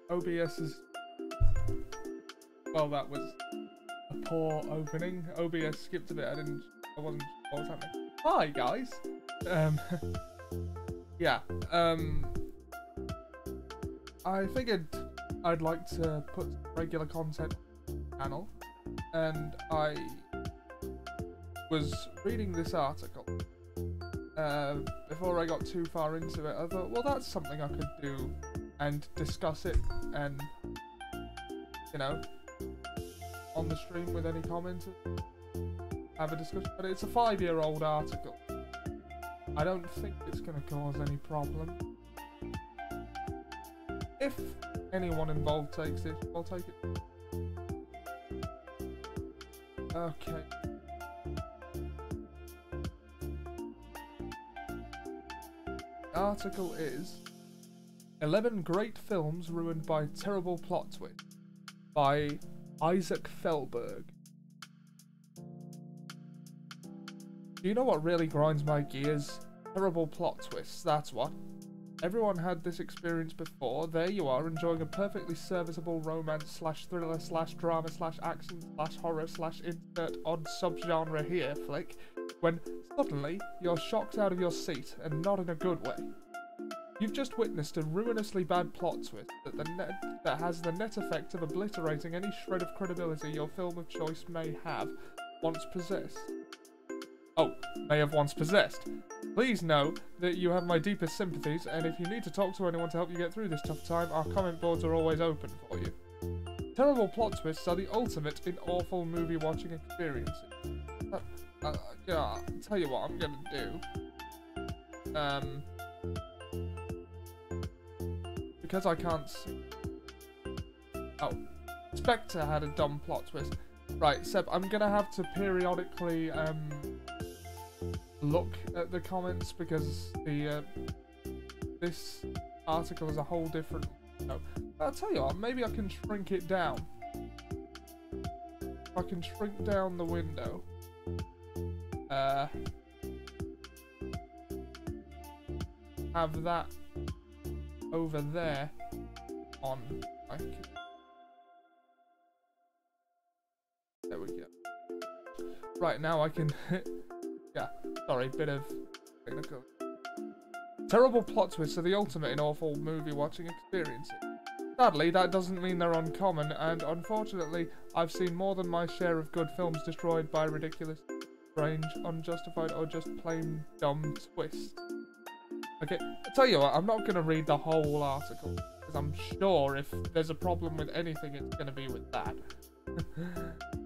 OBS is... Well, that was a poor opening. OBS skipped a bit. I wasn't sure what was happening. Hi, guys. Yeah. I figured I'd like to put regular content on the channel, and I was reading this article. Before I got too far into it, I thought, well, that's something I could do and discuss it, and, you know, on the stream with any comments, have a discussion. But it's a 5-year-old article. I don't think it's going to cause any problem. If anyone involved takes it, I'll take it. Okay. The article is 11 Great Films Ruined by Terrible Plot Twist by Issac Feldberg. Do you know what really grinds my gears? Terrible plot twists, that's what. Everyone had this experience before. There you are, enjoying a perfectly serviceable romance slash thriller slash drama slash action slash horror slash insert odd subgenre here flick, when suddenly you're shocked out of your seat, and not in a good way. You've just witnessed a ruinously bad plot twist that has the net effect of obliterating any shred of credibility your film of choice may have once possessed. Oh, may have once possessed. Please know that you have my deepest sympathies, and if you need to talk to anyone to help you get through this tough time, our comment boards are always open for you. Terrible plot twists are the ultimate in awful movie watching experiences. Yeah, I'll tell you what I'm gonna do. Because I can't see... Oh, Spectre had a dumb plot twist. Right, Seb, I'm gonna have to periodically, look at the comments, because the this article is a whole different... No. I'll tell you what, maybe I can shrink it down. I can shrink down the window. Have that over there on... There we go. Right, now I can... Yeah, sorry, bit of technical. Terrible plot twists are the ultimate in awful movie watching experiences. Sadly, that doesn't mean they're uncommon, and unfortunately, I've seen more than my share of good films destroyed by ridiculous, strange, unjustified, or just plain dumb twists. Okay, I'll tell you what, I'm not going to read the whole article, because I'm sure if there's a problem with anything, it's going to be with that.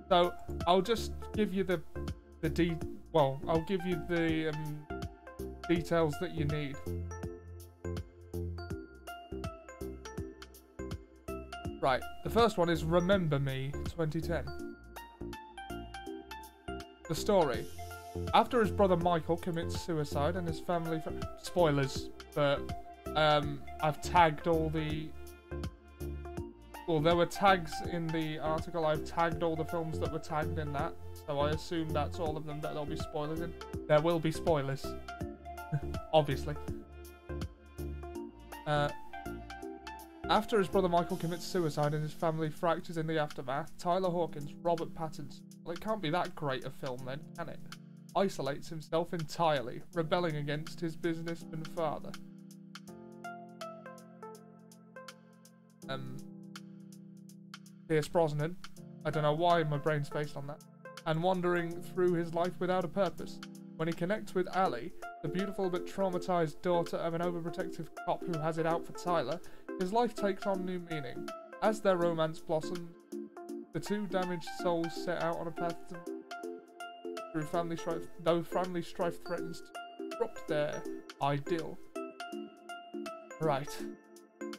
So, I'll just give you I'll give you the details that you need. Right, the first one is Remember Me, 2010. The story. After his brother Michael commits suicide and his family... Spoilers, but I've tagged all the... Well, there were tags in the article. I've tagged all the films that were tagged in that, so I assume that's all of them that there'll be spoilers in. There will be spoilers. Obviously. After his brother Michael commits suicide and his family fractures in the aftermath, Tyler Hawkins, Robert Pattinson, well, it can't be that great a film then, can it? Isolates himself entirely, rebelling against his businessman father. Pierce Brosnan, I don't know why my brain's based on that, and wandering through his life without a purpose. When he connects with Allie, the beautiful but traumatized daughter of an overprotective cop who has it out for Tyler, his life takes on new meaning. As their romance blossoms, the two damaged souls set out on a path through family strife, though family strife threatens to disrupt their idyll. Right.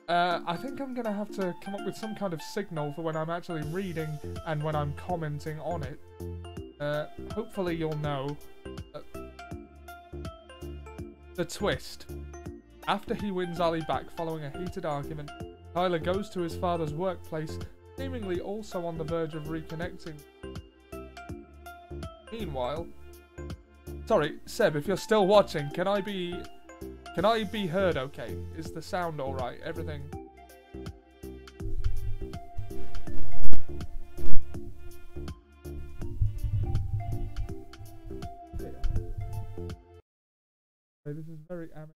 I think I'm going to have to come up with some kind of signal for when I'm actually reading and when I'm commenting on it. Hopefully you'll know. The twist. After he wins Ali back following a heated argument, Tyler goes to his father's workplace, seemingly also on the verge of reconnecting. Meanwhile... Sorry, Seb, if you're still watching, can I be heard okay? Is the sound alright? Everything This is very amateur.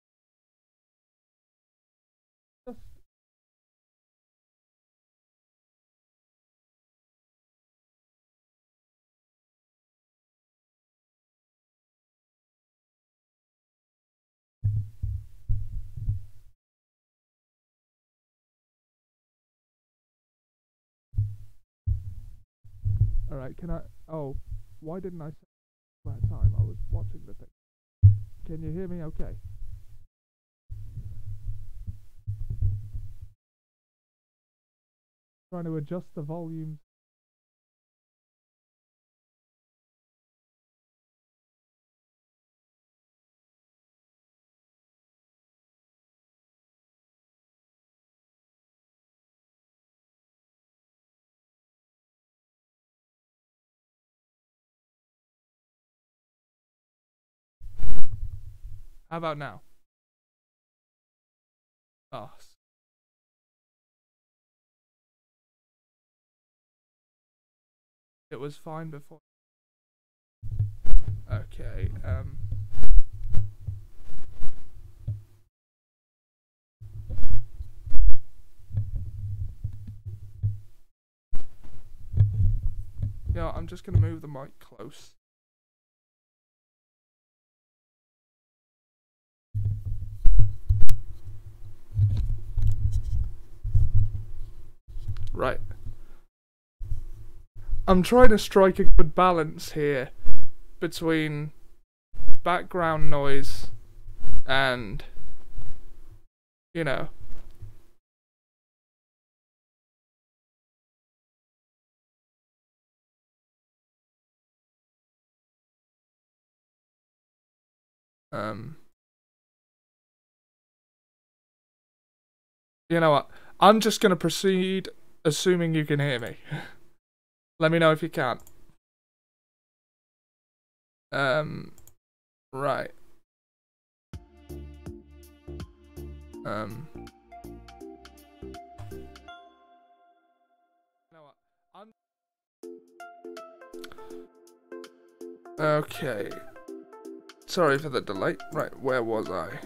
Alright, can I... Oh, why didn't I say that time? I was watching the thing. Can you hear me okay? Trying to adjust the volume. How about now? Oh. It was fine before. Okay, yeah, I'm just gonna move the mic close. Right. I'm trying to strike a good balance here between background noise and, you know, you know what? I'm just gonna proceed assuming you can hear me. Let me know if you can't. Right. You know what? Okay. Sorry for the delay. Right, where was I?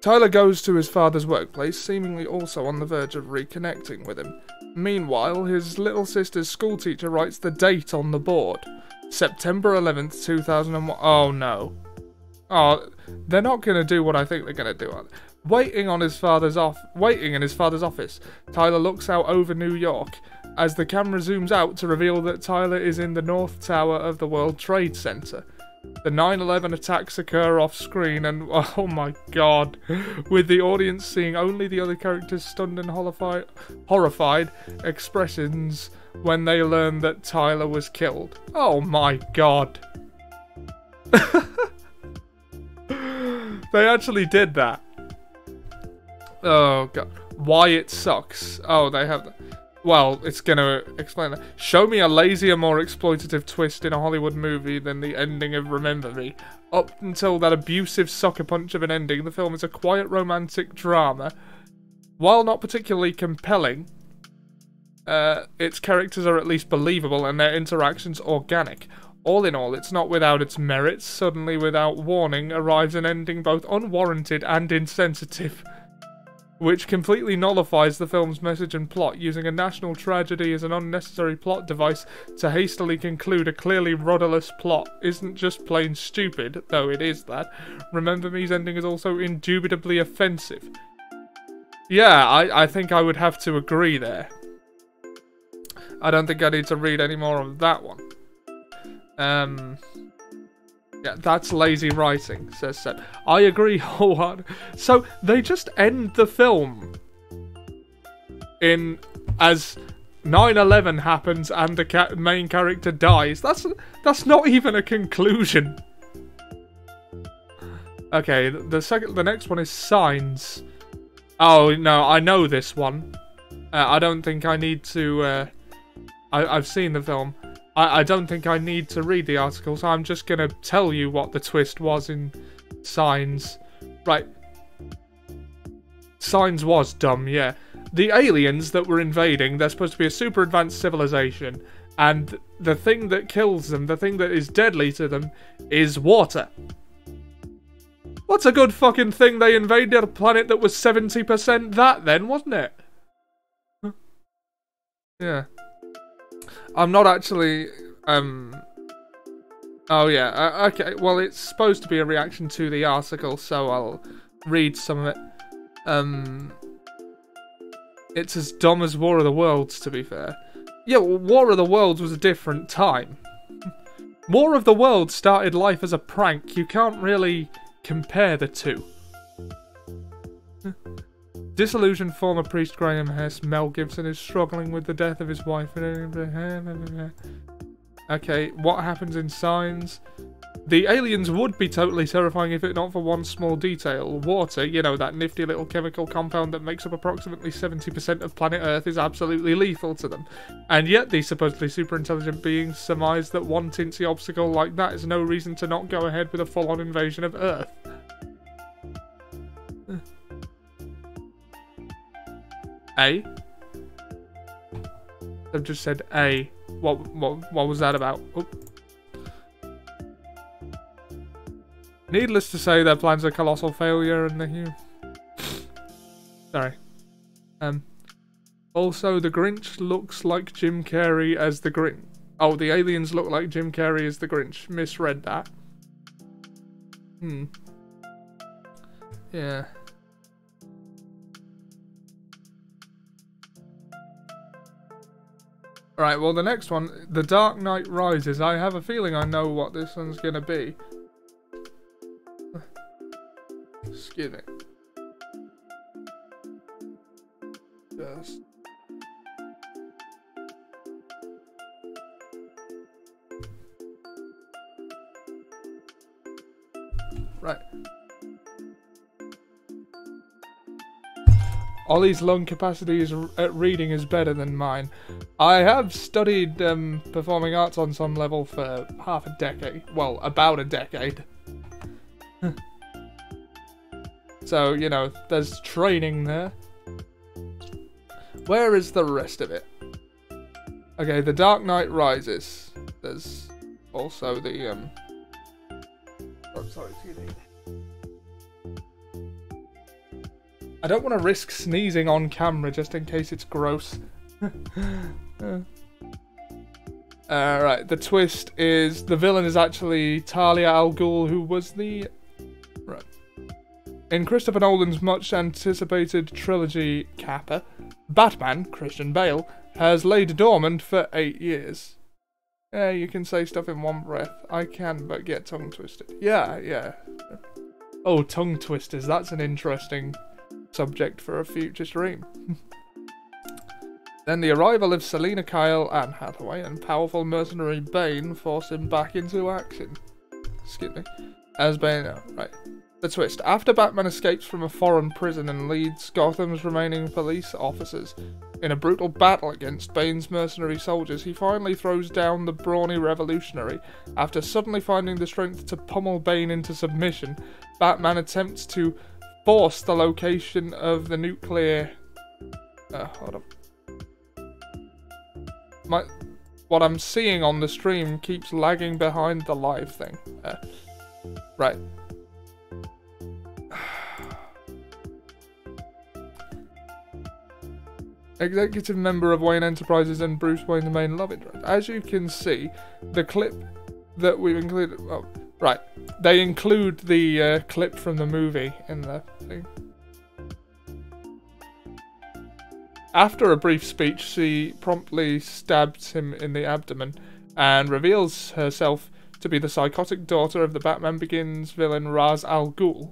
Tyler goes to his father's workplace, seemingly also on the verge of reconnecting with him. Meanwhile, his little sister's schoolteacher writes the date on the board. September 11th, 2001. Oh no. Oh, they're not gonna do what I think they're gonna do. Waiting in his father's office, Tyler looks out over New York as the camera zooms out to reveal that Tyler is in the North Tower of the World Trade Center. The 9/11 attacks occur off screen and, oh my god, with the audience seeing only the other characters' stunned and horrified expressions when they learn that Tyler was killed. Oh my god. They actually did that. Oh god. Why it sucks. Oh, they have... Well, it's gonna explain that. Show me a lazier, more exploitative twist in a Hollywood movie than the ending of Remember Me. Up until that abusive sucker punch of an ending, the film is a quiet romantic drama. While not particularly compelling, its characters are at least believable and their interactions organic. All in all, it's not without its merits. Suddenly, without warning, arrives an ending both unwarranted and insensitive, which completely nullifies the film's message and plot, using a national tragedy as an unnecessary plot device to hastily conclude a clearly rudderless plot. Isn't just plain stupid, though it is that. Remember Me's ending is also indubitably offensive. Yeah, I think I would have to agree there. I don't think I need to read any more of that one. Yeah, that's lazy writing, says Seb. I agree wholeheartedly. So, they just end the film as 9/11 happens and the main character dies. That's not even a conclusion. Okay, the next one is Signs. Oh, no, I know this one. I don't think I need to, I've seen the film. I don't think I need to read the article, so I'm just gonna tell you what the twist was in Signs. Right. Signs was dumb, yeah. The aliens that were invading, they're supposed to be a super advanced civilization, And the thing that kills them, the thing that is deadly to them, is water. What's a good fucking thing they invaded a planet that was 70% that then, wasn't it? Yeah. I'm not actually, oh yeah, okay, well it's supposed to be a reaction to the article, so I'll read some of it. It's as dumb as War of the Worlds, to be fair. Yeah, well, War of the Worlds was a different time. War of the Worlds started life as a prank. You can't really compare the two. Disillusioned former priest Graham Hess, Mel Gibson, is struggling with the death of his wife. Okay, what happens in Signs? The aliens would be totally terrifying if it not for one small detail. Water, you know, that nifty little chemical compound that makes up approximately 70% of planet Earth, is absolutely lethal to them. And yet these supposedly super intelligent beings surmise that one teensy obstacle like that is no reason to not go ahead with a full-on invasion of Earth. A? I've just said A. What was that about? Oh. Needless to say, their plan's a colossal failure, and the sorry. Also, the Grinch looks like Jim Carrey as the Grinch. Oh, the aliens look like Jim Carrey as the Grinch. Misread that. Yeah. Alright, well the next one, The Dark Knight Rises. I have a feeling I know what this one's gonna be. Excuse me. Just... Right. Ollie's lung capacity at reading is better than mine. I have studied performing arts on some level for half a decade. Well, about a decade. So, you know, there's training there. Where is the rest of it? Okay, The Dark Knight Rises. There's also the, oh, sorry, excuse me. I don't want to risk sneezing on camera just in case it's gross. Right, the twist is the villain is actually Talia al Ghul, who was the... Right. In Christopher Nolan's much anticipated trilogy capper, Batman, Christian Bale, has laid dormant for 8 years. Yeah, you can say stuff in one breath. I can, but get tongue twisted. Yeah. Oh, tongue twisters, that's an interesting subject for a future stream. Then the arrival of Selina Kyle, Anne Hathaway, and powerful mercenary Bane force him back into action. Excuse me. As Bane, oh, right. The twist. After Batman escapes from a foreign prison and leads Gotham's remaining police officers in a brutal battle against Bane's mercenary soldiers, he finally throws down the brawny revolutionary. After suddenly finding the strength to pummel Bane into submission, Batman attempts to force the location of the nuclear... hold on. What I'm seeing on the stream keeps lagging behind the live thing. Right. Executive member of Wayne Enterprises and Bruce Wayne's main love interest. As you can see, the clip that we've included... Oh, right. They include the clip from the movie in the thing. After a brief speech, she promptly stabs him in the abdomen and reveals herself to be the psychotic daughter of the Batman Begins villain Ra's al Ghul.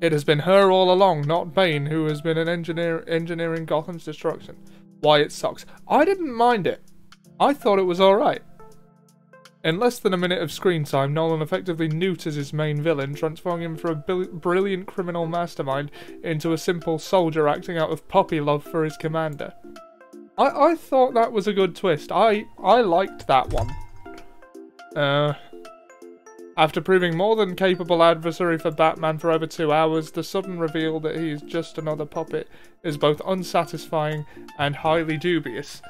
It has been her all along, not Bane, who has been an engineering Gotham's destruction. Why it sucks. I didn't mind it. I thought it was alright. In less than a minute of screen time, Nolan effectively neuters his main villain, transforming him from a brilliant criminal mastermind into a simple soldier acting out of puppy love for his commander. I thought that was a good twist. I liked that one. After proving more than capable adversary for Batman for over 2 hours, the sudden reveal that he is just another puppet is both unsatisfying and highly dubious.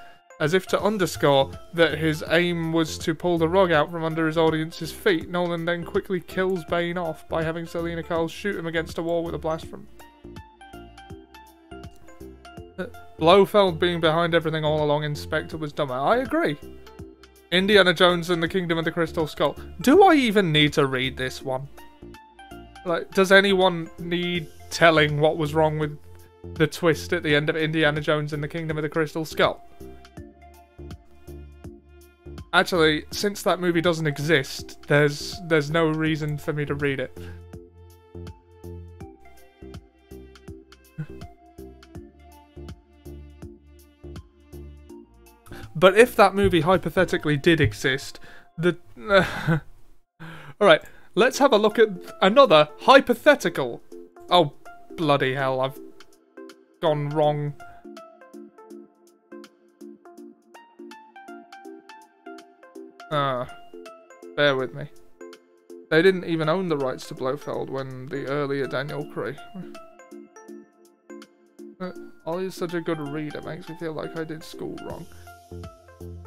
As if to underscore that his aim was to pull the rug out from under his audience's feet, Nolan then quickly kills Bane off by having Selina Kyle shoot him against a wall with a blast from... Blofeld being behind everything all along in Spectre was dumber. I agree. Indiana Jones and the Kingdom of the Crystal Skull. Do I even need to read this one? Like, does anyone need telling what was wrong with the twist at the end of Indiana Jones and the Kingdom of the Crystal Skull? Actually, since that movie doesn't exist, there's no reason for me to read it. But if that movie hypothetically did exist, Alright, let's have a look at another hypothetical. Oh, bloody hell, I've gone wrong. Bear with me. They didn't even own the rights to Blofeld when the earlier Daniel Craig. Ollie's such a good reader, makes me feel like I did school wrong.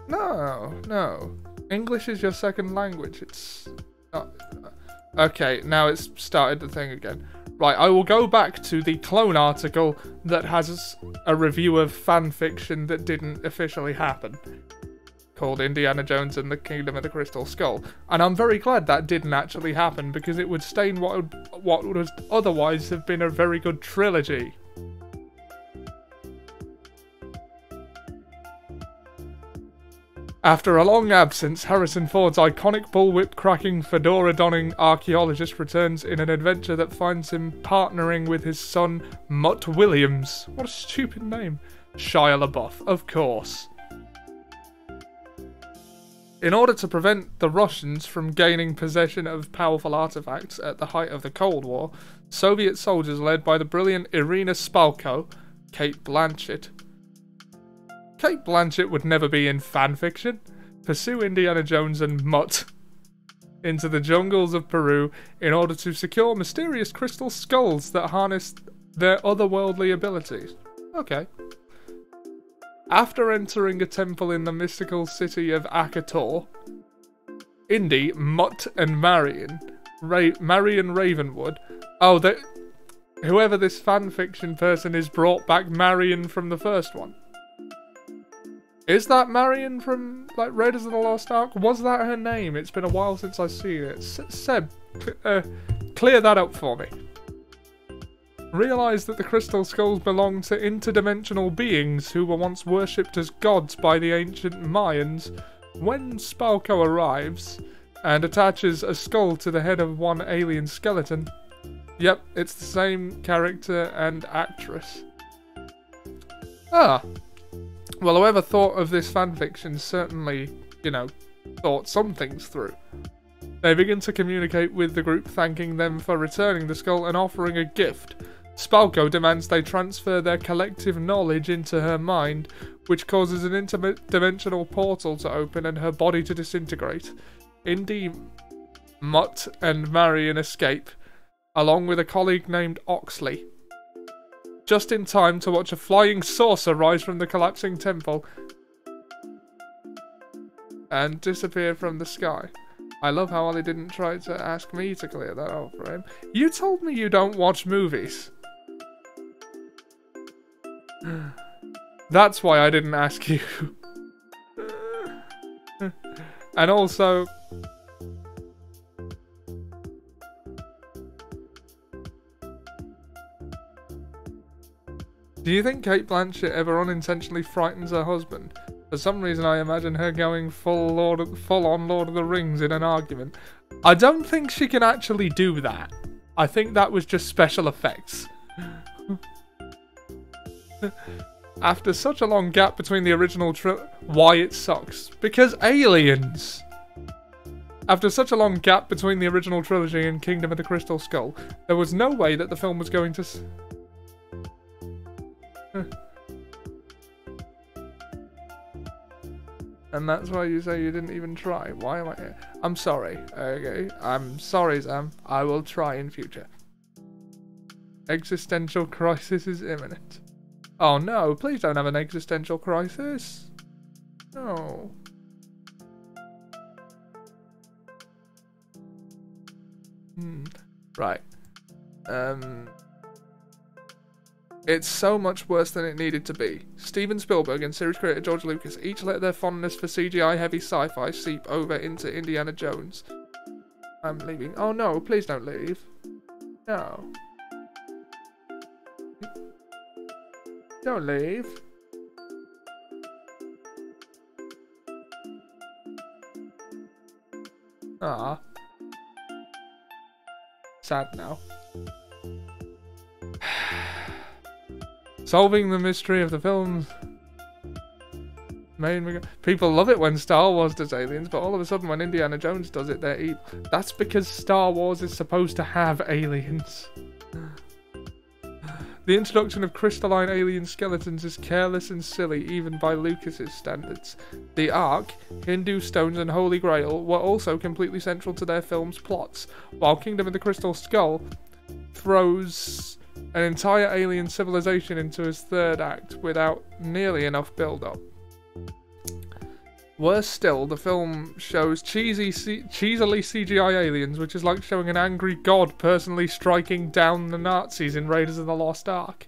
No. English is your second language. It's... okay, now it's started the thing again. Right, I will go back to the Clone article that has a review of fan fiction that didn't officially happen, called Indiana Jones and the Kingdom of the Crystal Skull. And I'm very glad that didn't actually happen, because it would stain what would otherwise have been a very good trilogy. After a long absence, Harrison Ford's iconic bullwhip-cracking, fedora-donning archaeologist returns in an adventure that finds him partnering with his son, Mutt Williams. What a stupid name. Shia LaBeouf, of course. In order to prevent the Russians from gaining possession of powerful artifacts at the height of the Cold War, Soviet soldiers led by the brilliant Irina Spalko, Cate Blanchett would never be in fanfiction, pursue Indiana Jones and Mutt into the jungles of Peru in order to secure mysterious crystal skulls that harness their otherworldly abilities. Okay. After entering a temple in the mystical city of Akator, Indy, Mutt, and Marion Ravenwood... Oh, whoever this fanfiction person is brought back Marion from the first one. Is that Marion from, like, Raiders of the Lost Ark? Was that her name? It's been a while since I've seen it. Seb, clear that up for me. Realise that the crystal skulls belong to interdimensional beings who were once worshipped as gods by the ancient Mayans. When Spalko arrives and attaches a skull to the head of one alien skeleton, yep, it's the same character and actress. Ah. Well, whoever thought of this fanfiction certainly, thought some things through. They begin to communicate with the group, thanking them for returning the skull and offering a gift. Spalko demands they transfer their collective knowledge into her mind, which causes an interdimensional portal to open and her body to disintegrate. Indy, Mutt, and Marion escape, along with a colleague named Oxley, just in time to watch a flying saucer rise from the collapsing temple and disappear from the sky. I love how Ollie didn't try to ask me to clear that up for him. You told me you don't watch movies. That's why I didn't ask you. And also... do you think Cate Blanchett ever unintentionally frightens her husband? For some reason I imagine her going full on Lord of the Rings in an argument. I don't think she can actually do that. I think that was just special effects. After such a long gap between the original why it sucks? Because aliens! After such a long gap between the original trilogy and Kingdom of the Crystal Skull, there was no way that the film was going to... And that's why you say you didn't even try. Why am I here? I'm sorry, okay? I'm sorry, Sam. I will try in future. Existential crisis is imminent. Oh no, please don't have an existential crisis. No. Right. It's so much worse than it needed to be. Steven Spielberg and series creator George Lucas each let their fondness for CGI-heavy sci-fi seep over into Indiana Jones. I'm leaving. Oh no, please don't leave. No. Don't leave. Ah. Sad now. Solving the mystery of the films. People love it when Star Wars does aliens, but all of a sudden when Indiana Jones does it, they're evil. That's because Star Wars is supposed to have aliens. The introduction of crystalline alien skeletons is careless and silly, even by Lucas's standards. The Ark, Hindu stones and Holy Grail were also completely central to their film's plots, while Kingdom of the Crystal Skull throws an entire alien civilization into his third act without nearly enough build-up. Worse still, the film shows cheesily CGI aliens, which is like showing an angry god personally striking down the Nazis in Raiders of the Lost Ark.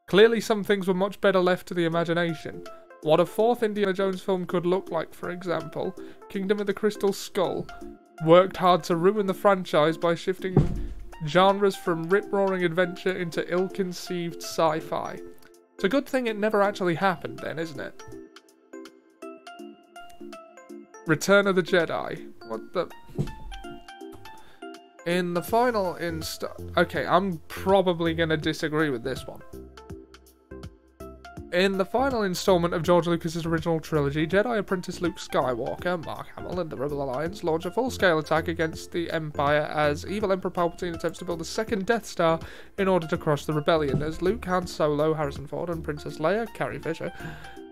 Clearly some things were much better left to the imagination. What a fourth Indiana Jones film could look like, for example, Kingdom of the Crystal Skull worked hard to ruin the franchise by shifting genres from rip-roaring adventure into ill-conceived sci-fi. It's a good thing it never actually happened then, isn't it? Return of the Jedi. What the... In the final okay, I'm probably going to disagree with this one. In the final installment of George Lucas's original trilogy, Jedi apprentice Luke Skywalker, Mark Hamill, and the Rebel Alliance launch a full-scale attack against the Empire as evil Emperor Palpatine attempts to build a second Death Star in order to crush the rebellion. As Luke, Han Solo, Harrison Ford, and Princess Leia, Carrie Fisher,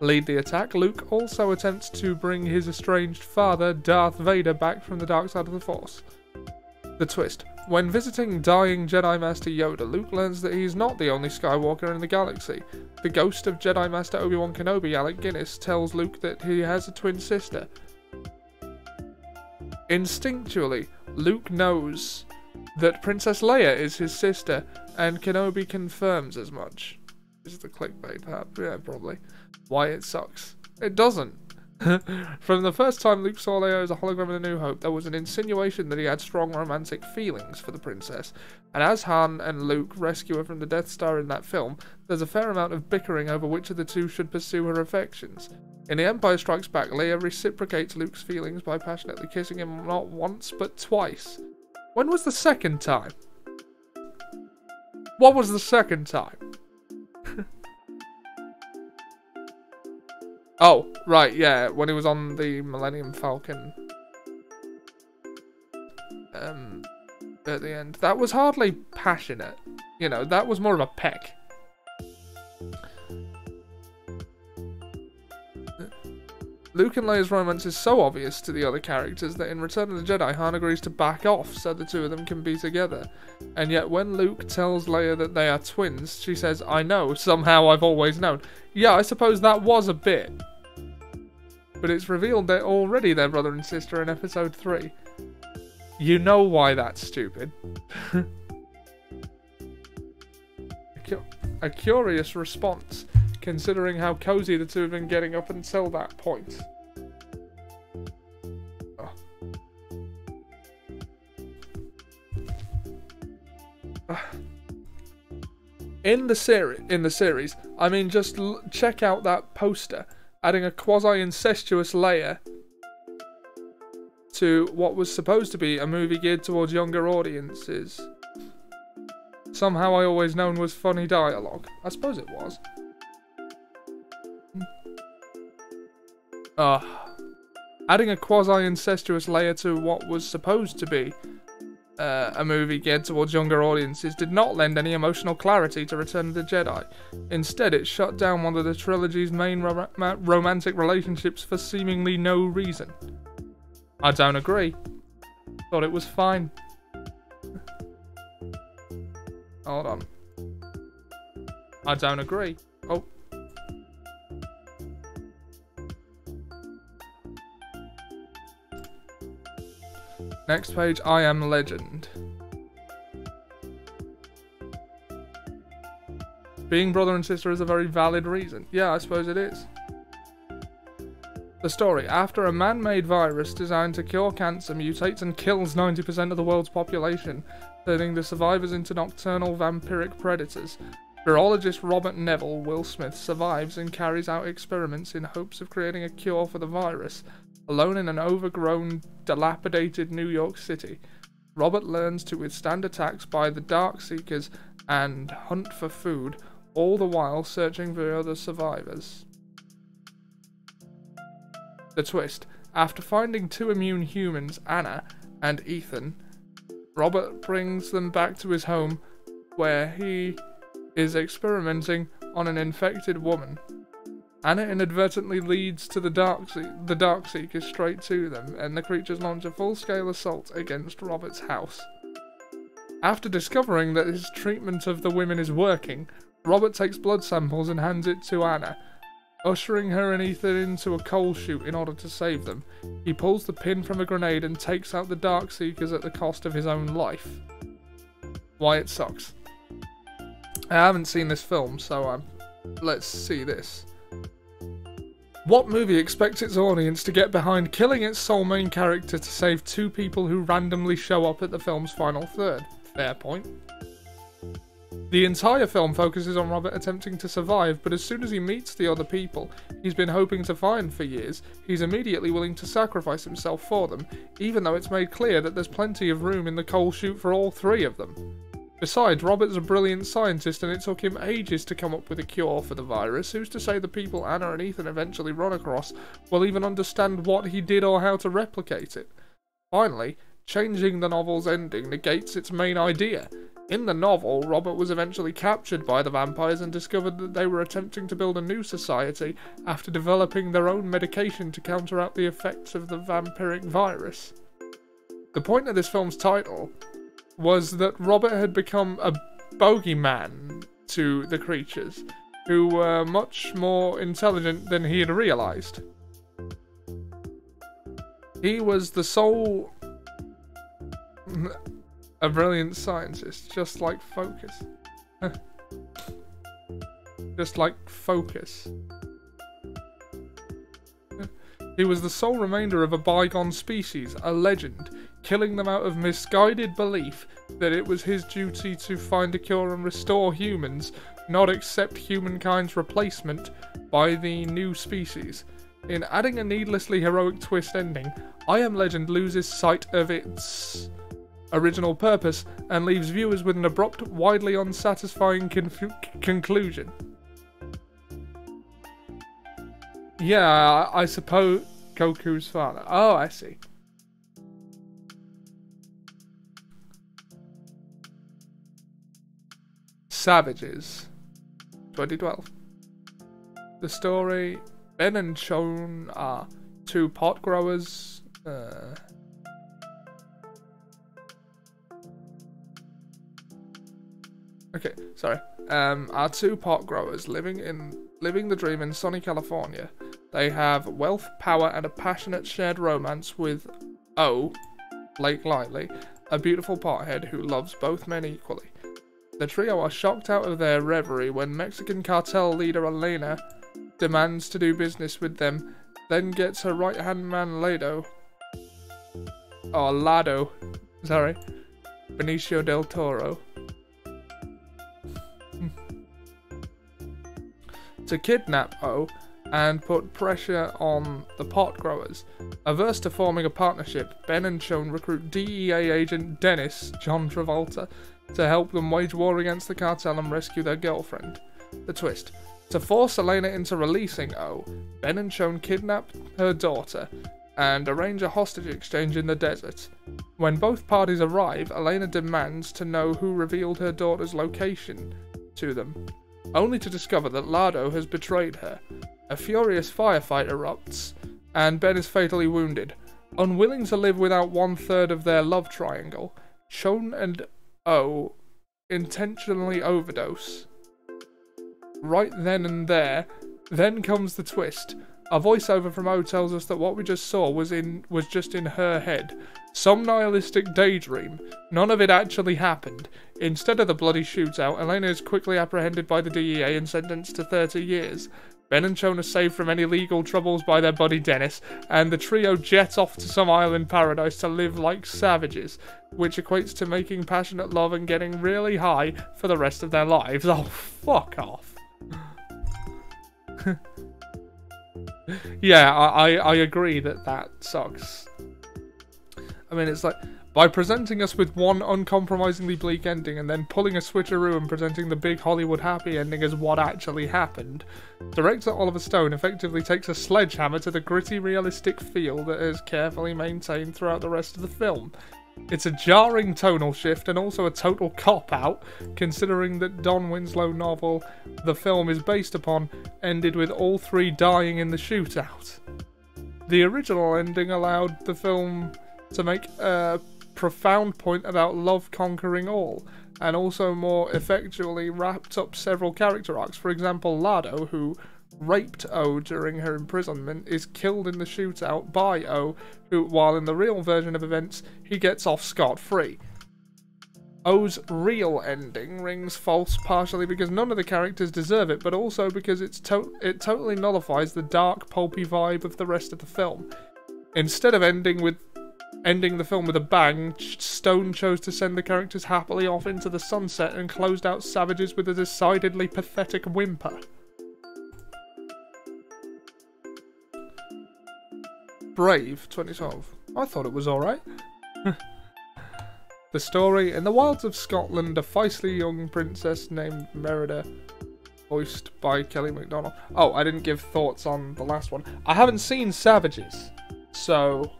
lead the attack, Luke also attempts to bring his estranged father, Darth Vader, back from the dark side of the Force. The twist. When visiting dying Jedi Master Yoda, Luke learns that he's not the only Skywalker in the galaxy. The ghost of Jedi Master Obi-Wan Kenobi, Alec Guinness, tells Luke that he has a twin sister. Instinctually, Luke knows that Princess Leia is his sister, and Kenobi confirms as much. This is the clickbait part. Yeah, probably. Why it sucks. It doesn't. From the first time Luke saw Leia as a hologram in A New Hope, there was an insinuation that he had strong romantic feelings for the princess, and as Han and Luke rescue her from the Death Star in that film, there's a fair amount of bickering over which of the two should pursue her affections. In The Empire Strikes Back, Leia reciprocates Luke's feelings by passionately kissing him not once, but twice. When was the second time? What was the second time? Oh, right, yeah, when he was on the Millennium Falcon. At the end. That was hardly passionate. You know, that was more of a peck. Luke and Leia's romance is so obvious to the other characters that in Return of the Jedi, Han agrees to back off so the two of them can be together. And yet when Luke tells Leia that they are twins, she says, "I know, somehow I've always known." Yeah, I suppose that was a bit. But it's revealed they're already their brother and sister in Episode 3. You know why that's stupid. A curious response, considering how cozy the two have been getting up until that point. Oh. In the series, I mean, just check out that poster, adding a quasi-incestuous Leia to what was supposed to be a movie geared towards younger audiences. Somehow I always known was funny dialogue. I suppose it was. Adding a quasi-incestuous Leia to what was supposed to be a movie geared towards younger audiences did not lend any emotional clarity to Return of the Jedi. Instead, it shut down one of the trilogy's main romantic relationships for seemingly no reason. I don't agree. Thought it was fine. Hold on. I don't agree. Oh. Next page, I Am Legend. Being brother and sister is a very valid reason. Yeah, I suppose it is. The story. After a man-made virus designed to cure cancer mutates and kills 90% of the world's population, turning the survivors into nocturnal vampiric predators, virologist Robert Neville Will Smith survives and carries out experiments in hopes of creating a cure for the virus. Alone in an overgrown, dilapidated New York City, Robert learns to withstand attacks by the Dark Seekers and hunt for food, all the while searching for other survivors. The twist. After finding two immune humans, Anna and Ethan, Robert brings them back to his home, where he is experimenting on an infected woman. Anna inadvertently leads to the Dark Seekers straight to them, and the creatures launch a full-scale assault against Robert's house. After discovering that his treatment of the women is working, Robert takes blood samples and hands it to Anna, ushering her and Ethan into a coal chute in order to save them. He pulls the pin from a grenade and takes out the Dark Seekers at the cost of his own life. Why it sucks. I haven't seen this film, so let's see this. What movie expects its audience to get behind killing its sole main character to save two people who randomly show up at the film's final third? Fair point. The entire film focuses on Robert attempting to survive, but as soon as he meets the other people he's been hoping to find for years, he's immediately willing to sacrifice himself for them, even though it's made clear that there's plenty of room in the coal chute for all three of them. Besides, Robert's a brilliant scientist and it took him ages to come up with a cure for the virus. Who's to say the people Anna and Ethan eventually run across will even understand what he did or how to replicate it? Finally, changing the novel's ending negates its main idea. In the novel, Robert was eventually captured by the vampires and discovered that they were attempting to build a new society after developing their own medication to counteract the effects of the vampiric virus. The point of this film's title was that Robert had become a bogeyman to the creatures, who were much more intelligent than he had realised. He was the sole... a brilliant scientist, just like Focus. Just like Focus. He was the sole remainder of a bygone species, a legend, killing them out of misguided belief that it was his duty to find a cure and restore humans, not accept humankind's replacement by the new species. In adding a needlessly heroic twist ending, I Am Legend loses sight of its original purpose and leaves viewers with an abrupt, widely unsatisfying conclusion. Yeah, I suppose Goku's father. Oh, I see. Savages, 2012. The story: Ben and Chon are two pot growers. Okay, sorry. Are two pot growers living the dream in sunny California. They have wealth, power, and a passionate shared romance with O, Blake Lively, a beautiful pothead who loves both men equally. The trio are shocked out of their reverie when Mexican cartel leader Elena demands to do business with them, then gets her right-hand man Lado, Benicio del Toro, to kidnap O and put pressure on the pot growers. Averse to forming a partnership, Ben and Chon recruit DEA agent Dennis, John Travolta, to help them wage war against the cartel and rescue their girlfriend. The twist: to force Elena into releasing O, Ben and Chon kidnap her daughter and arrange a hostage exchange in the desert. When both parties arrive, Elena demands to know who revealed her daughter's location to them, only to discover that Lado has betrayed her. A furious firefight erupts, and Ben is fatally wounded. Unwilling to live without 1/3 of their love triangle, Chon and O intentionally overdose. Right then and there, then comes the twist. A voiceover from O tells us that what we just saw was just in her head. Some nihilistic daydream. None of it actually happened. Instead of the bloody shootout, Elena is quickly apprehended by the DEA and sentenced to 30 years. Ben and Chon are saved from any legal troubles by their buddy Dennis, and the trio jet off to some island paradise to live like savages, which equates to making passionate love and getting really high for the rest of their lives. Oh, fuck off. Yeah, I agree that sucks. I mean, it's like, by presenting us with one uncompromisingly bleak ending and then pulling a switcheroo and presenting the big Hollywood happy ending as what actually happened, director Oliver Stone effectively takes a sledgehammer to the gritty, realistic feel that is carefully maintained throughout the rest of the film. It's a jarring tonal shift and also a total cop-out, considering that Don Winslow novel the film is based upon ended with all three dying in the shootout. The original ending allowed the film to make a profound point about love conquering all, and also more effectually wrapped up several character arcs. For example, Lado, who raped O during her imprisonment, is killed in the shootout by O, who, while in the real version of events, he gets off scot-free. O's real ending rings false partially because none of the characters deserve it, but also because it totally nullifies the dark, pulpy vibe of the rest of the film. Instead of ending the film with a bang, Stone chose to send the characters happily off into the sunset and closed out Savages with a decidedly pathetic whimper. Brave, 2012. I thought it was alright. The story: in the wilds of Scotland, a feisty young princess named Merida, voiced by Kelly MacDonald. Oh, I didn't give thoughts on the last one. I haven't seen Savages, so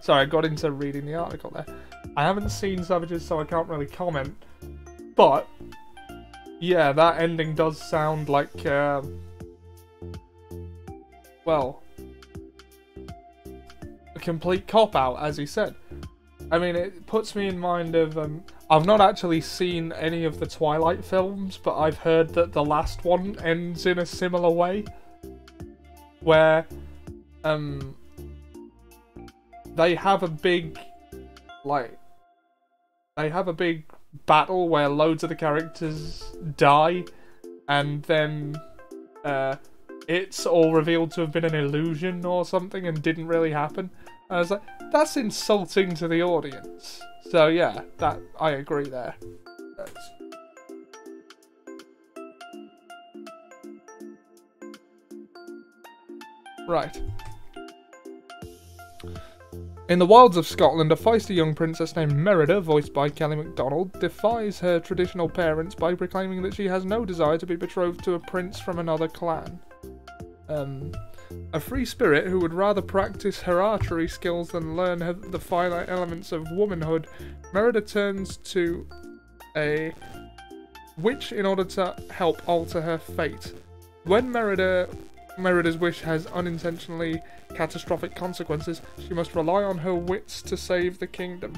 sorry, I got into reading the article there. I haven't seen Savages, so I can't really comment. But yeah, that ending does sound like well, a complete cop-out, as he said. I mean, it puts me in mind of I've not actually seen any of the Twilight films, but I've heard that the last one ends in a similar way, where they have a big battle where loads of the characters die, and then it's all revealed to have been an illusion or something and didn't really happen. I was like, that's insulting to the audience. So yeah, that I agree there. Right. In the wilds of Scotland, a feisty young princess named Merida, voiced by Kelly MacDonald, defies her traditional parents by proclaiming that she has no desire to be betrothed to a prince from another clan. A free spirit who would rather practice her archery skills than learn the finite elements of womanhood, Merida turns to a witch in order to help alter her fate. When Merida's wish has unintentionally catastrophic consequences, she must rely on her wits to save the kingdom.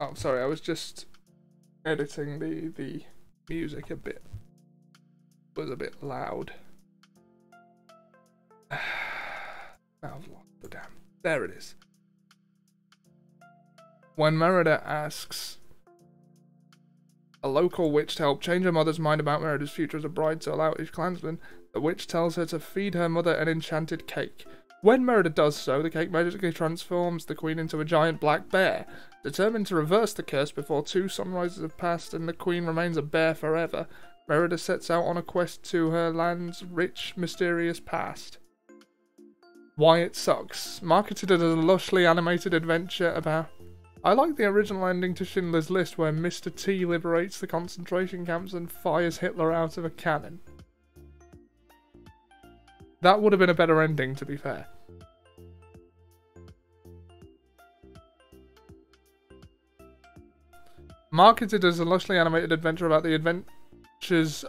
Oh, sorry, I was just editing the music a bit. It was a bit loud. Now I've lost the damn. There it is. When Merida asks a local witch to help change her mother's mind about Merida's future as a bride to allow each clansman, the witch tells her to feed her mother an enchanted cake. When Merida does so, the cake magically transforms the queen into a giant black bear. Determined to reverse the curse before 2 sunrises have passed and the queen remains a bear forever, Merida sets out on a quest to her land's rich, mysterious past. Why It Sucks. Marketed as a lushly animated adventure about... I like the original ending to Schindler's List where Mr. T liberates the concentration camps and fires Hitler out of a cannon. That would have been a better ending, to be fair. Marketed as a lushly animated adventure about the adventures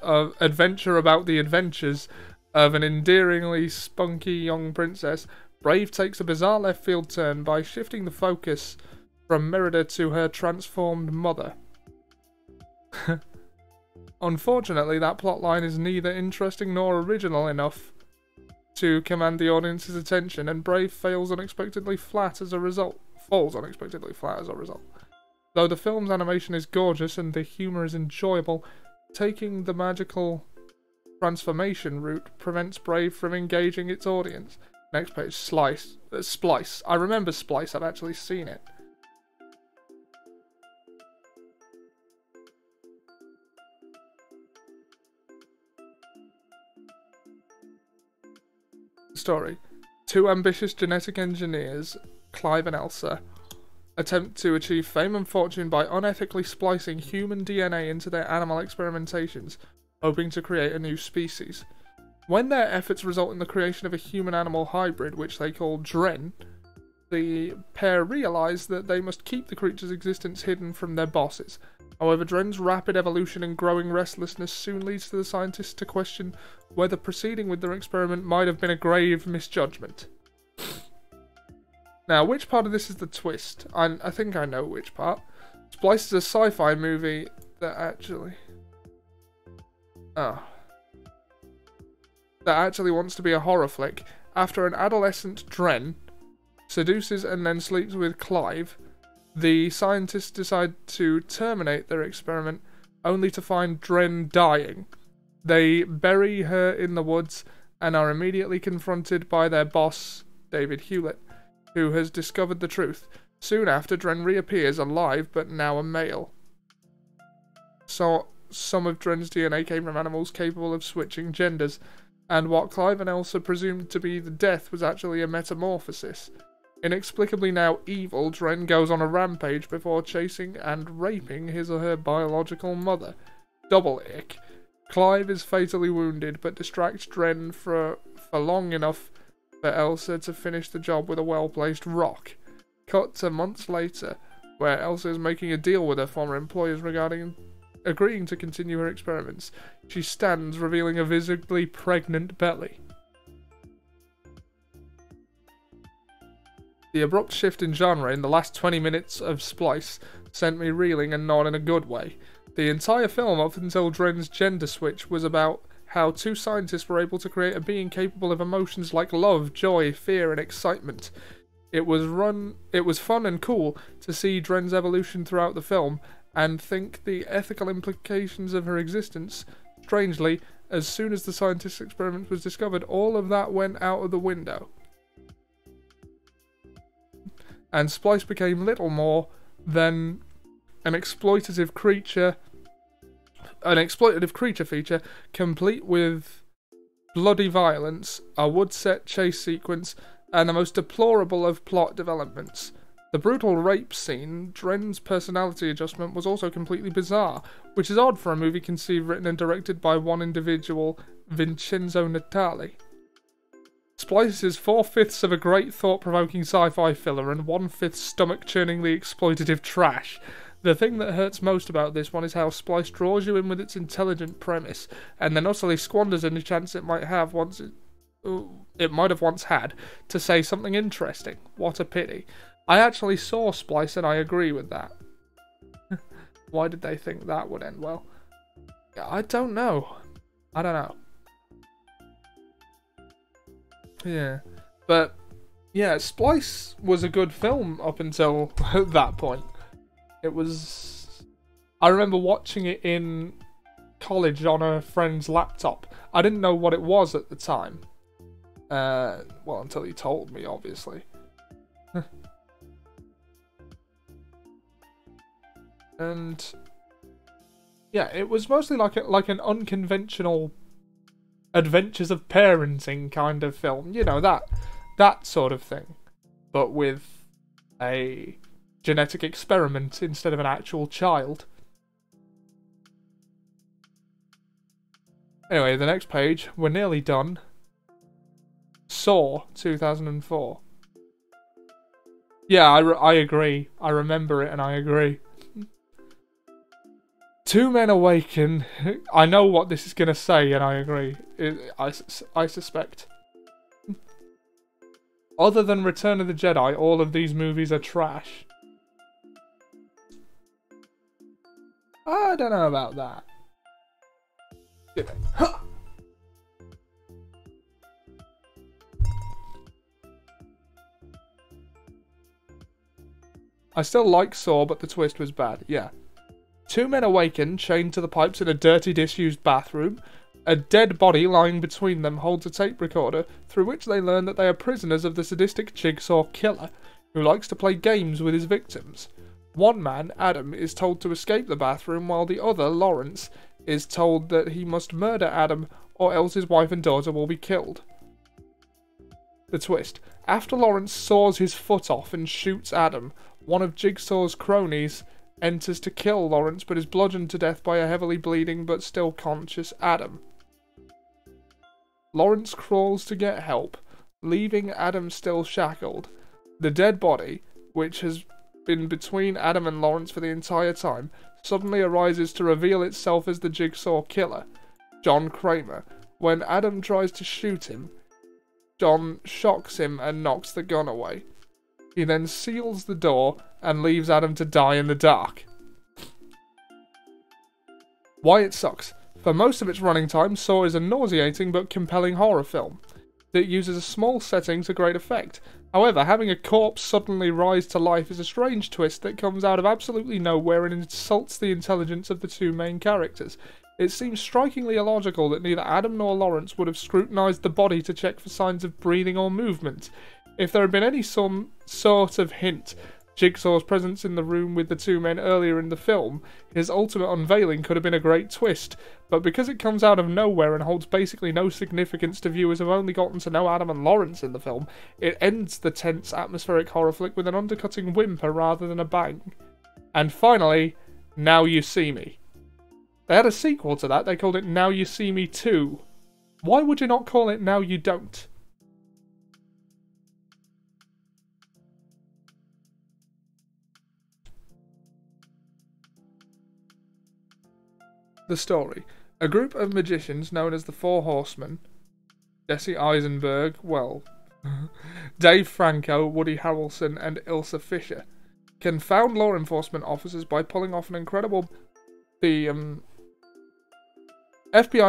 of an endearingly spunky young princess, Brave takes a bizarre left field turn by shifting the focus from Merida to her transformed mother. Unfortunately, that plotline is neither interesting nor original enough to command the audience's attention, and Brave falls unexpectedly flat as a result. Though the film's animation is gorgeous and the humour is enjoyable, taking the magical transformation route prevents Brave from engaging its audience. Next page, Splice. I remember Splice, I've actually seen it. Story. Two ambitious genetic engineers, Clive and Elsa, attempt to achieve fame and fortune by unethically splicing human DNA into their animal experimentations, hoping to create a new species. When their efforts result in the creation of a human-animal hybrid, which they call Dren, the pair realise that they must keep the creature's existence hidden from their bosses. However, Dren's rapid evolution and growing restlessness soon leads to the scientists to question whether proceeding with their experiment might have been a grave misjudgment. Now, which part of this is the twist? I think I know which part. Splice is a sci-fi movie that actually... that actually wants to be a horror flick. After an adolescent Dren seduces and then sleeps with Clive, the scientists decide to terminate their experiment, only to find Dren dying. They bury her in the woods and are immediately confronted by their boss, David Hewlett, who has discovered the truth. Soon after, Dren reappears alive, but now a male. So, some of Dren's DNA came from animals capable of switching genders, and what Clive and Elsa presumed to be the death was actually a metamorphosis. Inexplicably now evil, Dren goes on a rampage before chasing and raping his or her biological mother. Double ick. Clive is fatally wounded, but distracts Dren for long enough for Elsa to finish the job with a well-placed rock. Cut to months later, where Elsa is making a deal with her former employers regarding agreeing to continue her experiments. She stands, revealing a visibly pregnant belly. The abrupt shift in genre in the last 20 minutes of Splice sent me reeling, and not in a good way. The entire film, up until Dren's gender switch, was about how two scientists were able to create a being capable of emotions like love, joy, fear, and excitement. It was fun and cool to see Dren's evolution throughout the film, and think the ethical implications of her existence. Strangely, as soon as the scientist's experiment was discovered, all of that went out of the window. And Splice became little more than an exploitative creature feature, complete with bloody violence, a wood-set chase sequence, and the most deplorable of plot developments. The brutal rape scene, Dren's personality adjustment, was also completely bizarre, which is odd for a movie conceived, written and directed by one individual, Vincenzo Natali. Splice is 4/5 of a great thought-provoking sci-fi filler and 1/5 stomach-churningly exploitative trash. The thing that hurts most about this one is how Splice draws you in with its intelligent premise, and then utterly squanders any chance it might have once it might have once had to say something interesting. What a pity. I actually saw Splice and I agree with that. Why did they think that would end well? I don't know. Yeah. But, yeah, Splice was a good film up until that point. It was... I remember watching it in college on a friend's laptop. I didn't know what it was at the time. Well, until he told me, obviously. And yeah, it was mostly like an unconventional adventures of parenting kind of film, you know, that sort of thing, but with a genetic experiment instead of an actual child. Anyway, the next page, we're nearly done. Saw 2004. Yeah, I agree. I remember it and I agree. Two men awaken. I know what this is going to say, and I agree. I suspect. Other than Return of the Jedi, all of these movies are trash. I don't know about that. I still like Saw, but the twist was bad. Yeah. Two men awaken, chained to the pipes in a dirty, disused bathroom. A dead body lying between them holds a tape recorder, through which they learn that they are prisoners of the sadistic Jigsaw killer, who likes to play games with his victims. One man, Adam, is told to escape the bathroom, while the other, Lawrence, is told that he must murder Adam, or else his wife and daughter will be killed. The twist. After Lawrence saws his foot off and shoots Adam, one of Jigsaw's cronies enters to kill Lawrence, but is bludgeoned to death by a heavily bleeding but still conscious Adam. Lawrence crawls to get help, leaving Adam still shackled. The dead body, which has been between Adam and Lawrence for the entire time, suddenly arises to reveal itself as the Jigsaw killer, John Kramer. When Adam tries to shoot him, John shocks him and knocks the gun away. He then seals the door and leaves Adam to die in the dark. Why it sucks. For most of its running time, Saw is a nauseating but compelling horror film that uses a small setting to great effect. However, having a corpse suddenly rise to life is a strange twist that comes out of absolutely nowhere and insults the intelligence of the two main characters. It seems strikingly illogical that neither Adam nor Lawrence would have scrutinised the body to check for signs of breathing or movement. If there had been any some sort of hint Jigsaw's presence in the room with the two men earlier in the film, his ultimate unveiling could have been a great twist, but because it comes out of nowhere and holds basically no significance to viewers who have only gotten to know Adam and Lawrence in the film, it ends the tense, atmospheric horror flick with an undercutting whimper rather than a bang. And finally, Now You See Me. They had a sequel to that, they called it Now You See Me 2. Why would you not call it Now You Don't? The story. A group of magicians known as the Four Horsemen, Jesse Eisenberg, Dave Franco, Woody Harrelson, and Ilsa Fisher, can found law enforcement officers by pulling off an incredible... FBI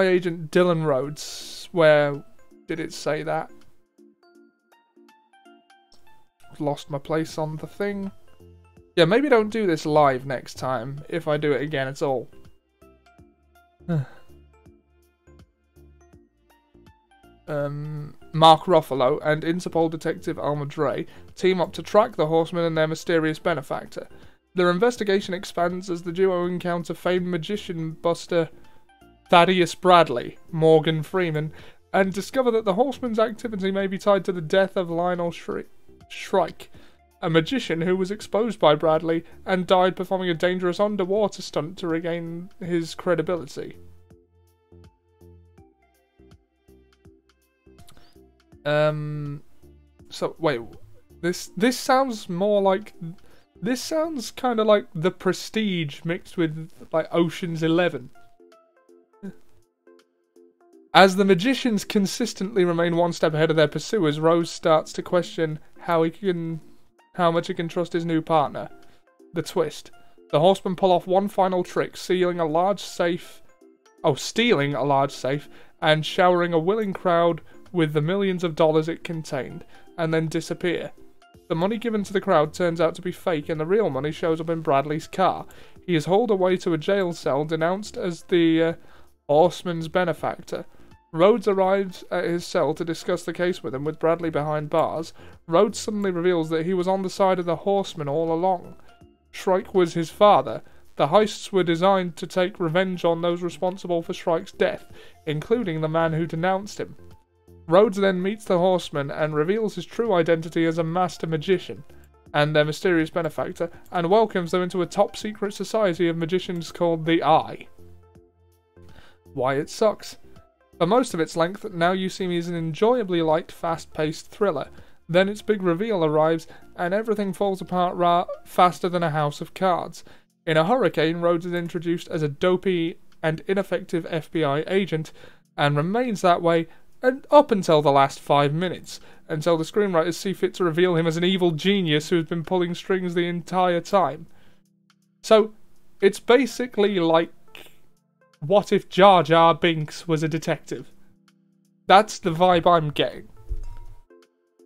agent Dylan Rhodes, where did it say that? Lost my place on the thing. Yeah, maybe don't do this live next time, if I do it again at all. Mark Ruffalo and Interpol detective Alma Dre team up to track the Horsemen and their mysterious benefactor. Their investigation expands as the duo encounter famed magician buster Thaddeus Bradley, Morgan Freeman, and discover that the Horsemen's activity may be tied to the death of Lionel Shrike, a magician who was exposed by Bradley and died performing a dangerous underwater stunt to regain his credibility. So wait, this sounds more like, this sounds kind of like The Prestige mixed with like Ocean's 11. As the magicians consistently remain one step ahead of their pursuers, Rose starts to question how much he can trust his new partner. The twist. The Horsemen pull off one final trick, stealing a large safe, and showering a willing crowd with the millions of dollars it contained, and then disappear. The money given to the crowd turns out to be fake, and the real money shows up in Bradley's car. He is hauled away to a jail cell, denounced as the Horseman's benefactor. Rhodes arrives at his cell to discuss the case with him, with Bradley behind bars. Rhodes suddenly reveals that he was on the side of the Horsemen all along. Shrike was his father. The heists were designed to take revenge on those responsible for Shrike's death, including the man who denounced him. Rhodes then meets the Horsemen and reveals his true identity as a master magician and their mysterious benefactor, and welcomes them into a top-secret society of magicians called the Eye. Why it sucks. For most of its length, Now You See Me is an enjoyably light, fast-paced thriller. Then its big reveal arrives, and everything falls apart faster than a house of cards. In a hurricane, Rhodes is introduced as a dopey and ineffective FBI agent, and remains that way and up until the last 5 minutes, until the screenwriters see fit to reveal him as an evil genius who has been pulling strings the entire time. So, it's basically like, what if Jar Jar Binks was a detective? That's the vibe I'm getting.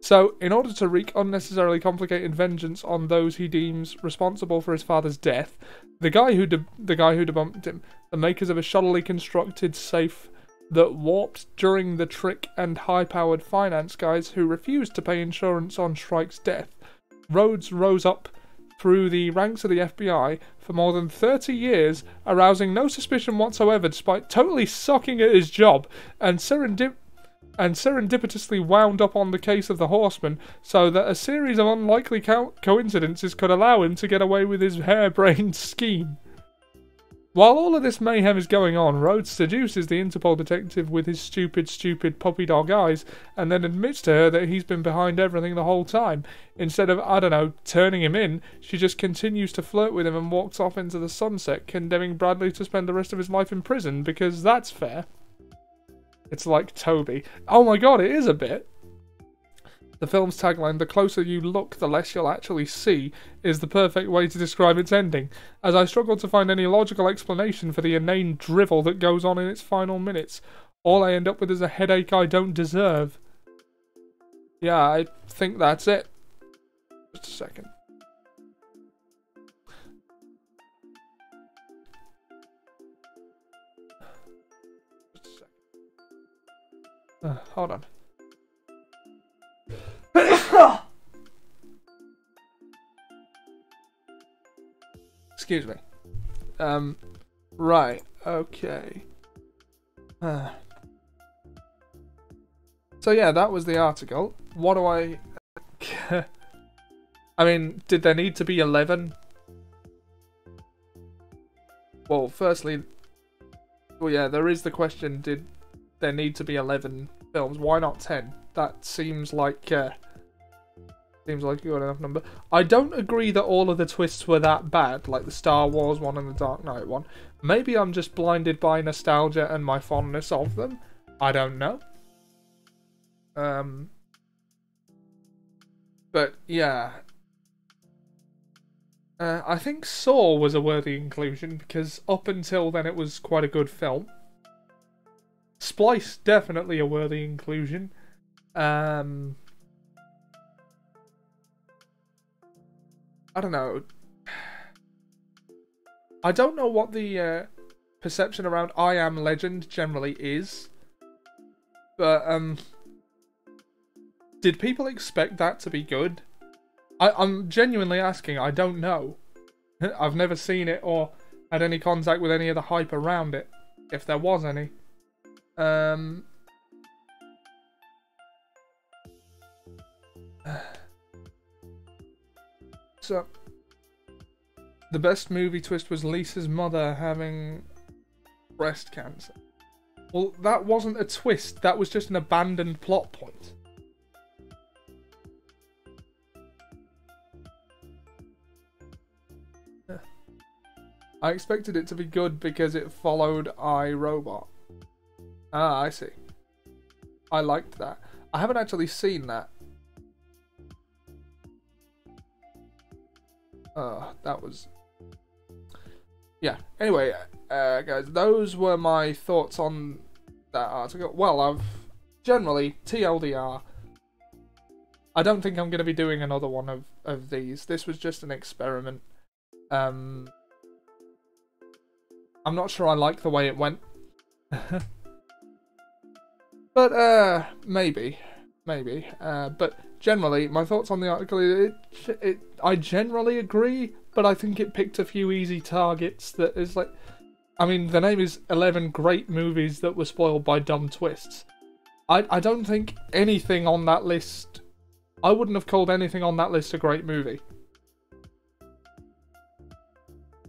So, in order to wreak unnecessarily complicated vengeance on those he deems responsible for his father's death, the guy who debunked him, the makers of a shoddily constructed safe that warped during the trick and high-powered finance guys who refused to pay insurance on Shrike's death, Rhodes rose up through the ranks of the FBI for more than 30 years, arousing no suspicion whatsoever despite totally sucking at his job, and serendipitously wound up on the case of the Horseman so that a series of unlikely coincidences could allow him to get away with his harebrained scheme. While all of this mayhem is going on, Rhodes seduces the Interpol detective with his stupid puppy dog eyes, and then admits to her that he's been behind everything the whole time. Instead of, I don't know, turning him in, she just continues to flirt with him and walks off into the sunset, condemning Bradley to spend the rest of his life in prison, because that's fair. It's like Toby. Oh my god, it is a bit. The film's tagline, "The closer you look, the less you'll actually see," is the perfect way to describe its ending, as I struggle to find any logical explanation for the inane drivel that goes on in its final minutes. All I end up with is a headache I don't deserve. Yeah, I think that's it. Just a second. Just a second. Hold on. Excuse me. Right, okay. So yeah, that was the article. What do I... I mean, did there need to be 11? Well, firstly... Well, yeah, there is the question, did there need to be 11 films? Why not 10? That seems like a good enough number. I don't agree that all of the twists were that bad, like the Star Wars one and the Dark Knight one. Maybe I'm just blinded by nostalgia and my fondness of them. I don't know. But yeah. I think Saw was a worthy inclusion, because up until then it was quite a good film. Splice, definitely a worthy inclusion. I don't know. I don't know what the perception around I Am Legend generally is. But, did people expect that to be good? I'm genuinely asking, I don't know. I've never seen it or had any contact with any of the hype around it, if there was any. So, the best movie twist was Lisa's mother having breast cancer. Well, that wasn't a twist, that was just an abandoned plot point. I expected it to be good because it followed iRobot. Ah, I see. I liked that. I haven't actually seen that. That was... Yeah, anyway, guys, those were my thoughts on that article. Well, I've generally, TLDR, I don't think I'm going to be doing another one of these. This was just an experiment. I'm not sure I like the way it went. But, maybe. But generally, my thoughts on the article, I generally agree, but I think it picked a few easy targets that is like... I mean, the name is 11 Great Movies That Were Spoiled by Dumb Twists. I don't think anything on that list... I wouldn't have called anything on that list a great movie.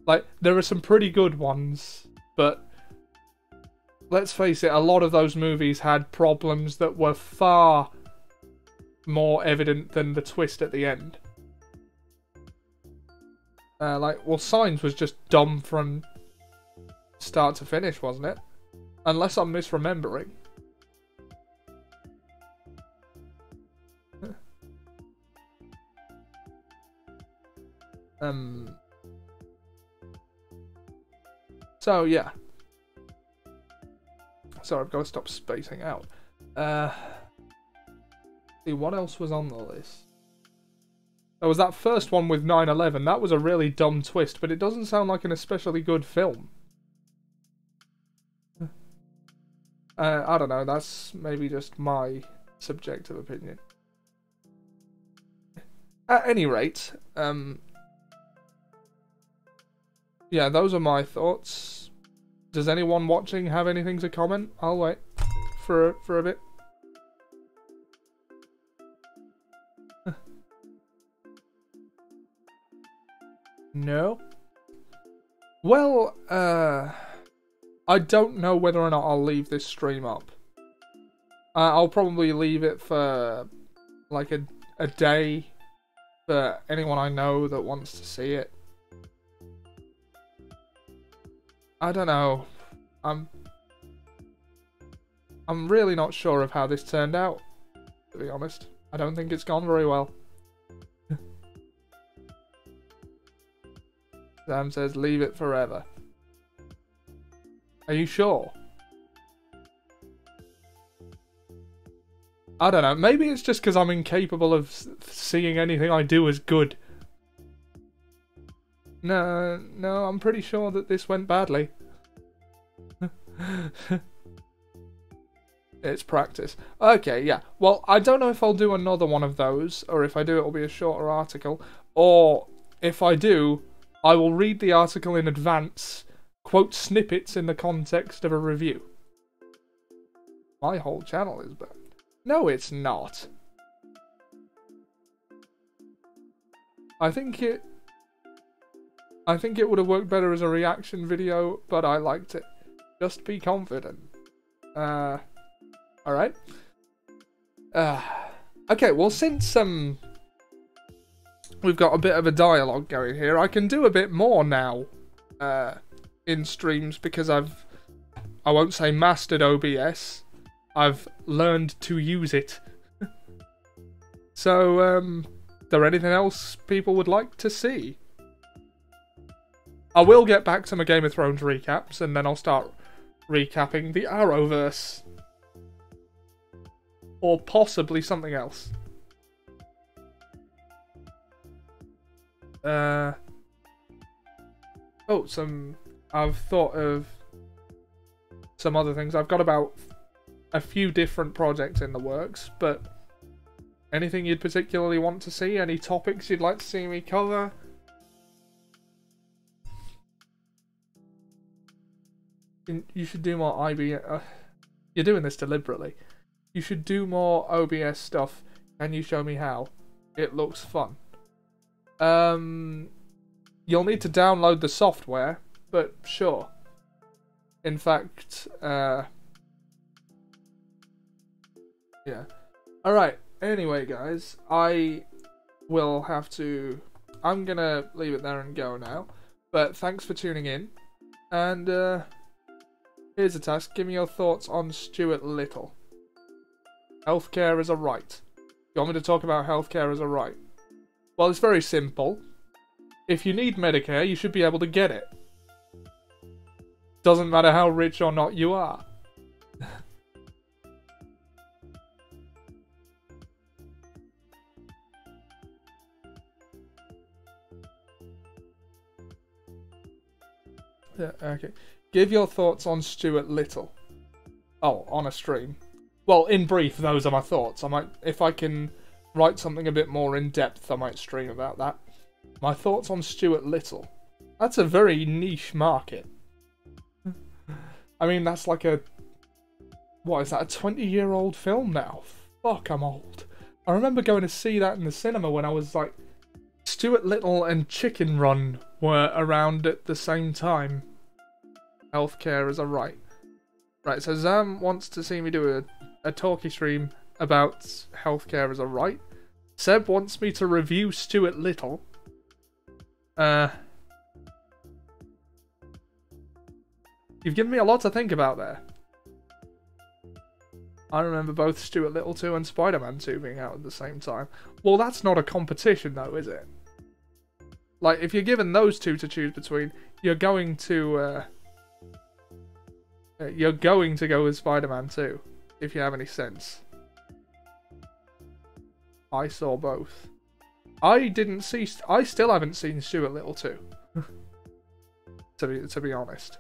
Like, there are some pretty good ones, but... Let's face it, a lot of those movies had problems that were far more evident than the twist at the end. Well, Signs was just dumb from start to finish, wasn't it? Unless I'm misremembering. So, yeah. Sorry, I've got to stop spacing out. See, what else was on the list? There was that first one with 9/11. That was a really dumb twist, but it doesn't sound like an especially good film. I don't know, that's maybe just my subjective opinion. At any rate, yeah, those are my thoughts. Does anyone watching have anything to comment? I'll wait for a bit. No? Well, I don't know whether or not I'll leave this stream up. I'll probably leave it for like a day for anyone I know that wants to see it. I don't know. I'm really not sure of how this turned out, to be honest. I don't think it's gone very well. Sam says, leave it forever. Are you sure? I don't know. Maybe it's just because I'm incapable of seeing anything I do as good. No, I'm pretty sure that this went badly. It's practice. Okay, yeah. Well, I don't know if I'll do another one of those, or if I do, it'll be a shorter article. Or, if I do, I will read the article in advance, quote snippets in the context of a review. My whole channel is burned. No, it's not. I think it would have worked better as a reaction video, but I liked it. Just be confident. Alright. Okay, well, since we've got a bit of a dialogue going here, I can do a bit more now in streams because I won't say mastered OBS, I've learned to use it. So, is there anything else people would like to see? I will get back to my Game of Thrones recaps, and then I'll start recapping the Arrowverse. Or possibly something else. I've thought of some other things. I've got about a few different projects in the works, but anything you'd particularly want to see? Any topics you'd like to see me cover? You should do more IB. You're doing this deliberately. You should do more OBS stuff. Can you show me how? It looks fun. You'll need to download the software, but sure. In fact, yeah. Alright, anyway guys, I'm gonna leave it there and go now. But thanks for tuning in. And, here's a task. Give me your thoughts on Stuart Little. Healthcare is a right. You want me to talk about healthcare as a right? Well, it's very simple. If you need Medicare, you should be able to get it. Doesn't matter how rich or not you are. Yeah, okay. Give your thoughts on Stuart Little. Oh, on a stream. Well, in brief, those are my thoughts. If I can write something a bit more in depth, I might stream about that. My thoughts on Stuart Little. That's a very niche market. I mean, that's like what is that, a 20-year-old film now? Fuck, I'm old. I remember going to see that in the cinema when I was like, Stuart Little and Chicken Run were around at the same time. Healthcare is a right. Right, so Zam wants to see me do a talkie stream about healthcare as a right. Seb wants me to review Stuart Little. You've given me a lot to think about there. I remember both Stuart Little 2 and Spider-Man 2 being out at the same time. Well, that's not a competition though, is it? Like, if you're given those two to choose between, you're going to go with Spider-Man 2, if you have any sense. I saw both. I still haven't seen Stuart Little 2. to be honest.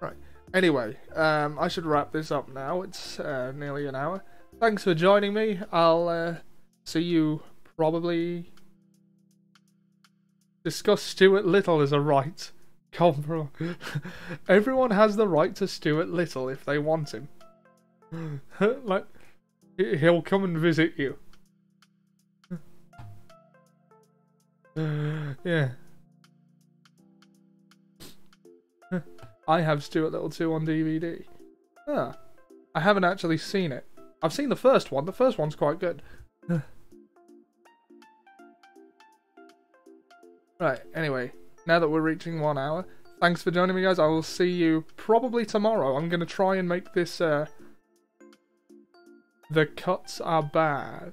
Right. Anyway, I should wrap this up now. It's nearly an hour. Thanks for joining me. I'll see you probably discuss Stuart Little as a right. Everyone has the right to Stuart Little if they want him. Like, he'll come and visit you. Yeah. I have Stuart Little 2 on DVD. Ah, I haven't actually seen it. I've seen the first one. The first one's quite good. Right, anyway, now that we're reaching 1 hour, thanks for joining me, guys. I will see you probably tomorrow. I'm going to try and make this, The cuts are bad.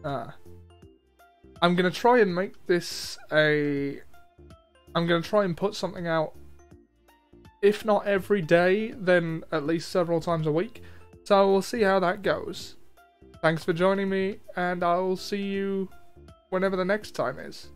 I'm going to try and make this I'm going to try and put something out, if not every day, then at least several times a week. So we'll see how that goes. Thanks for joining me, and I'll see you whenever the next time is.